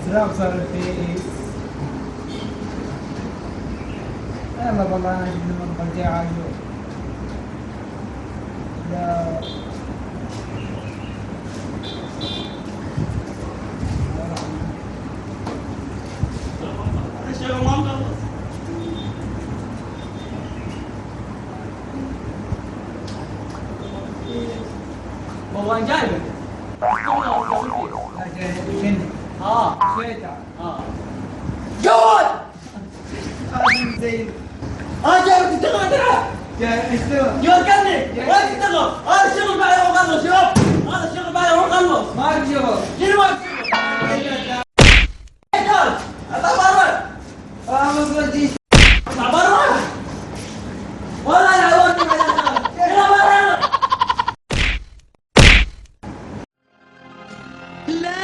سلام صار الفيس. يلا والله انا اجيب لهم برجع على اليوم. لا الشغل ما مخلص. والله انا جايبك. لا جاي مني. شوية جواد! هذا زين. جايبك تشتغل تلعب. جاي اشتغل. يوكلني وين تشتغل؟ هذا الشغل بعد ما اخلص شباب. هذا الشغل بعد ما اخلص. ما في شغل. شنو ما في شغل؟ رجال اطلع برا. ما بدي. اطلع برا. والله انا عودت هنا برا. لا